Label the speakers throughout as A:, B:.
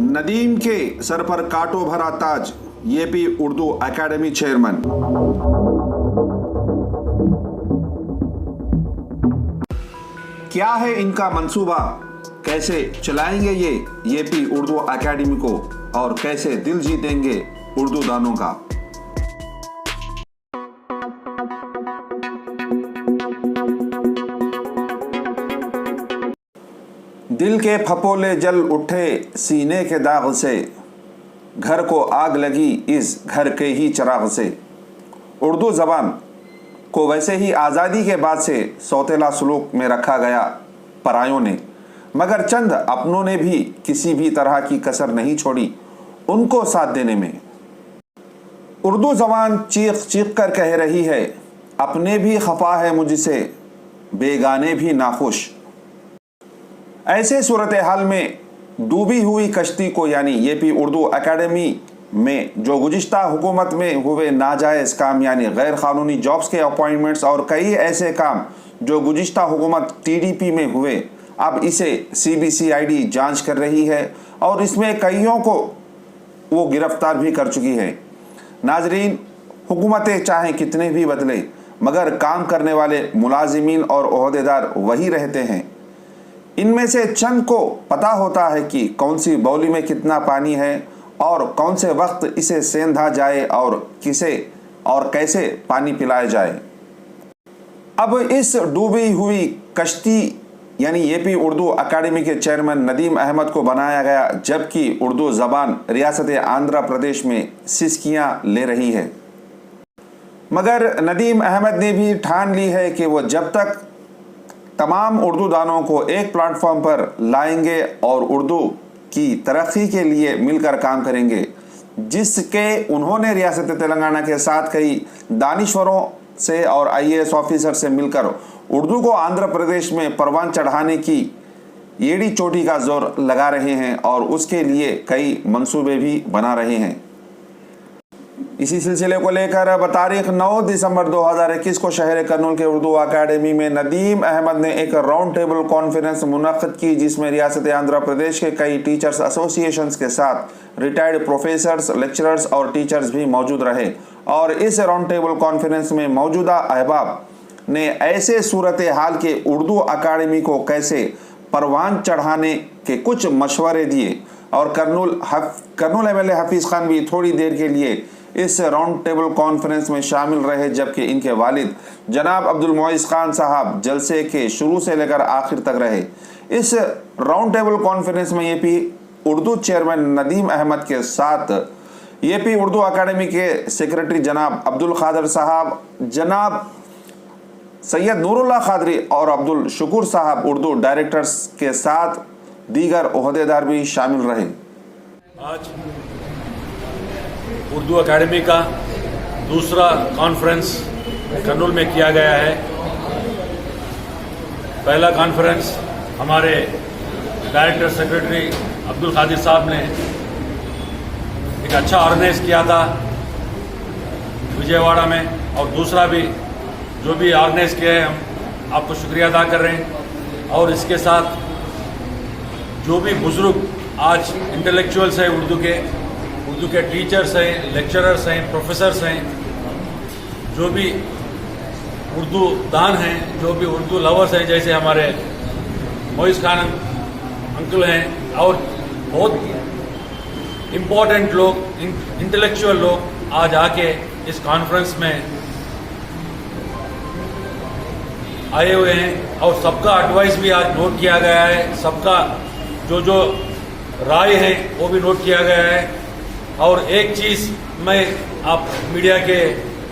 A: नदीम के सर पर कांटों भरा ताज, यूपी उर्दू एकेडमी चेयरमैन। क्या है इनका मंसूबा, कैसे चलाएंगे ये यूपी उर्दू एकेडमी को और कैसे दिल जीतेंगे उर्दू दानों का। दिल के फपोले जल उठे सीने के दाग से, घर को आग लगी इस घर के ही चिराग से। उर्दू ज़बान को वैसे ही आज़ादी के बाद से सौतेला सलूक में रखा गया परायों ने, मगर चंद अपनों ने भी किसी भी तरह की कसर नहीं छोड़ी उनको साथ देने में। उर्दू ज़बान चीख चीख कर कह रही है, अपने भी खफा है मुझसे, बेगाने भी नाखुश। ऐसे सूरत हाल में डूबी हुई कश्ती को यानी यूपी उर्दू एकेडमी में जो गुज़िश्ता हुकूमत में हुए नाजायज़ काम यानी गैर क़ानूनी जॉब्स के अपॉइंटमेंट्स और कई ऐसे काम जो गुज़िश्ता हुकूमत टीडीपी में हुए, अब इसे सीबीसीआईडी जांच कर रही है और इसमें कईयों को वो गिरफ्तार भी कर चुकी है। नाजरीन, हुकूमतें चाहें कितने भी बदले मगर काम करने वाले मुलाजिमीन और ओहदेदार वही रहते हैं। इनमें से चंद को पता होता है कि कौन सी बाउली में कितना पानी है और कौन से वक्त इसे सेंधा जाए और किसे और कैसे पानी पिलाया जाए। अब इस डूबी हुई कश्ती यानी यूपी उर्दू एकेडमी के चेयरमैन नदीम अहमद को बनाया गया, जबकि उर्दू ज़बान रियासत आंध्र प्रदेश में सिसकियां ले रही है। मगर नदीम अहमद ने भी ठान ली है कि वो जब तक तमाम उर्दू दानों को एक प्लेटफॉर्म पर लाएंगे और उर्दू की तरक्की के लिए मिलकर काम करेंगे, जिसके उन्होंने रियासत तेलंगाना के साथ कई दानिश्वरों से और आईएएस ऑफिसर से मिलकर उर्दू को आंध्र प्रदेश में परवान चढ़ाने की एड़ी चोटी का जोर लगा रहे हैं और उसके लिए कई मंसूबे भी बना रहे हैं। इसी सिलसिले को लेकर तारीख 9 दिसंबर 2021 को शहर कर्नूल के उर्दू अकादमी में नदीम अहमद ने एक राउंड टेबल कॉन्फ्रेंस मुनक्किद की, जिसमें रियासत आंध्र प्रदेश के कई टीचर्स एसोसिएशंस के साथ रिटायर्ड प्रोफेसर्स, लेक्चरर्स और टीचर्स भी मौजूद रहे। और इस राउंड टेबल कॉन्फ्रेंस में मौजूदा अहबाब ने ऐसे सूरत हाल के उर्दू अकादमी को कैसे परवान चढ़ाने के कुछ मशवरे दिए और कर्नूल एमएलए हफीज़ खान भी थोड़ी देर के लिए इस राउंड टेबल कॉन्फ्रेंस में शामिल रहे, जबकि इनके वालिद जनाब अब्दुल मोइज़ खान साहब जलसे के शुरू से लेकर आखिर तक रहे। इस राउंड टेबल कॉन्फ्रेंस में यूपी उर्दू चेयरमैन नदीम अहमद के साथ यूपी उर्दू अकादमी के सेक्रेटरी जनाब अब्दुल खादर साहब, जनाब सैयद नूरुल्लाह खादरी और अब्दुल शुकुर साहब उर्दू डायरेक्टर्स के साथ दीगर ओहदेदार भी शामिल रहे।
B: आज उर्दू एकेडमी का दूसरा कॉन्फ्रेंस कर्नूल में किया गया है। पहला कॉन्फ्रेंस हमारे डायरेक्टर सेक्रेटरी अब्दुल खादिर साहब ने एक अच्छा ऑर्गेनाइज किया था विजयवाड़ा में, और दूसरा भी जो भी ऑर्गेनाइज किया है हम आपको शुक्रिया अदा कर रहे हैं। और इसके साथ जो भी बुजुर्ग आज इंटेलेक्चुअल्स हैं उर्दू के टीचर्स हैं, लेक्चरर्स हैं, प्रोफेसर्स हैं, जो भी उर्दू दान हैं, जो भी उर्दू लवर्स हैं, जैसे हमारे मोइज़ खान अंकल हैं और बहुत इम्पोर्टेंट लोग, इंटेलेक्चुअल लोग आज आके इस कॉन्फ्रेंस में आए हुए हैं और सबका एडवाइस भी आज नोट किया गया है। सबका जो राय है वो भी नोट किया गया है। और एक चीज़ मैं आप मीडिया के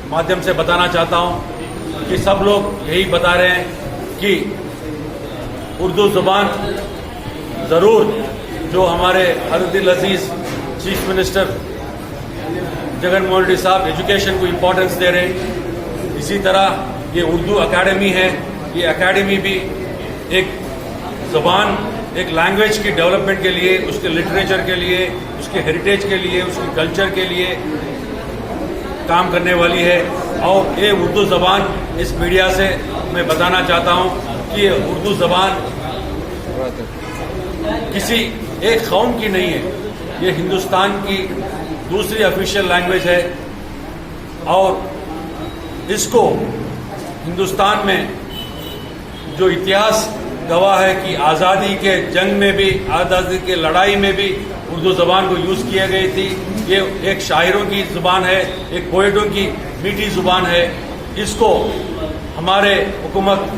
B: माध्यम से बताना चाहता हूं कि सब लोग यही बता रहे हैं कि उर्दू ज़ुबान ज़रूर, जो हमारे हरदिल अजीज़ चीफ मिनिस्टर जगन मोहन रेड्डी साहब एजुकेशन को इम्पोर्टेंस दे रहे हैं, इसी तरह ये उर्दू अकेडमी है, ये अकेडमी भी एक ज़ुबान, एक लैंग्वेज की डेवलपमेंट के लिए, उसके लिटरेचर के लिए, उसके हेरिटेज के लिए, उसके कल्चर के लिए काम करने वाली है। और ये उर्दू ज़बान, इस मीडिया से मैं बताना चाहता हूँ कि ये उर्दू ज़बान
C: बात है।
B: किसी एक कौम की नहीं है, ये हिंदुस्तान की दूसरी ऑफिशियल लैंग्वेज है और इसको हिंदुस्तान में जो इतिहास गवाह है कि आज़ादी के जंग में भी, आज़ादी के लड़ाई में भी उर्दू ज़बान को यूज़ किया गई थी। ये एक शायरों की ज़ुबान है, एक पोएटों की मीठी ज़ुबान है। इसको हमारे हुकूमत,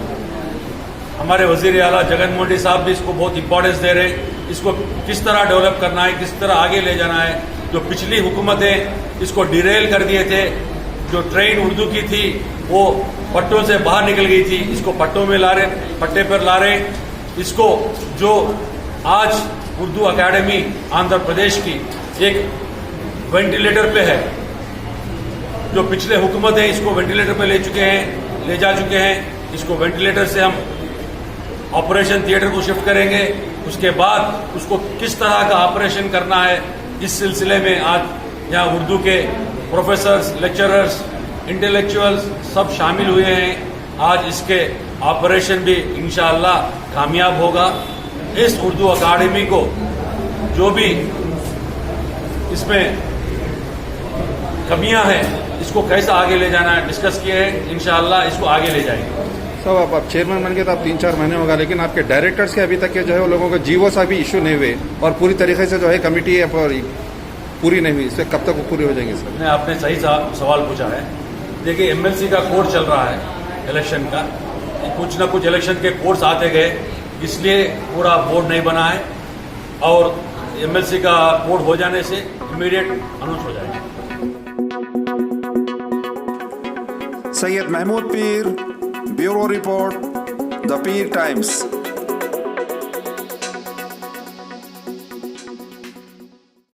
B: हमारे वज़ीर आला जगन मोदी साहब भी इसको बहुत इंपॉर्टेंस दे रहे हैं। इसको किस तरह डेवलप करना है, किस तरह आगे ले जाना है। जो पिछली हुकूमतें इसको डिरेल कर दिए थे, जो ट्रेन उर्दू की थी वो पट्टों से बाहर निकल गई थी, इसको पट्टों में ला रहे, पट्टे पर ला रहे। इसको जो आज उर्दू अकेडमी आंध्र प्रदेश की एक वेंटिलेटर पे है, जो पिछले हुकूमतें इसको वेंटिलेटर पे ले जा चुके हैं। इसको वेंटिलेटर से हम ऑपरेशन थिएटर को शिफ्ट करेंगे। उसके बाद उसको किस तरह का ऑपरेशन करना है, इस सिलसिले में आज यहाँ उर्दू के प्रोफेसर्स, लेक्चरर्स, इंटेलेक्चुअल्स सब शामिल हुए हैं। आज इसके ऑपरेशन भी इंशाअल्लाह कामयाब होगा। इस उर्दू अकाडमी को जो भी इसमें कमियां हैं, इसको कैसे आगे ले जाना है डिस्कस किए हैं। इंशाअल्लाह इसको आगे ले जाएंगे।
C: सब आप चेयरमैन बन के तो आप 3-4 महीने होगा, लेकिन आपके डायरेक्टर्स के अभी तक के जो है वो लोगों को जीवो सा भी इशू नहीं हुए और पूरी तरीके से जो है कमेटी पूरी नहीं हुई। इससे कब तक वो पूरी हो जाएंगे सर?
B: ने आपने सही सवाल पूछा है। देखिए, एमएलसी का कोड चल रहा है इलेक्शन का, कुछ ना कुछ इलेक्शन के कोड्स आते गए, इसलिए पूरा बोर्ड नहीं बना है और एमएलसी का कोड हो जाने से इमीडिएट अनाउंस हो जाएगा।
A: सैयद महमूद पीर, bureau report, the Pir times.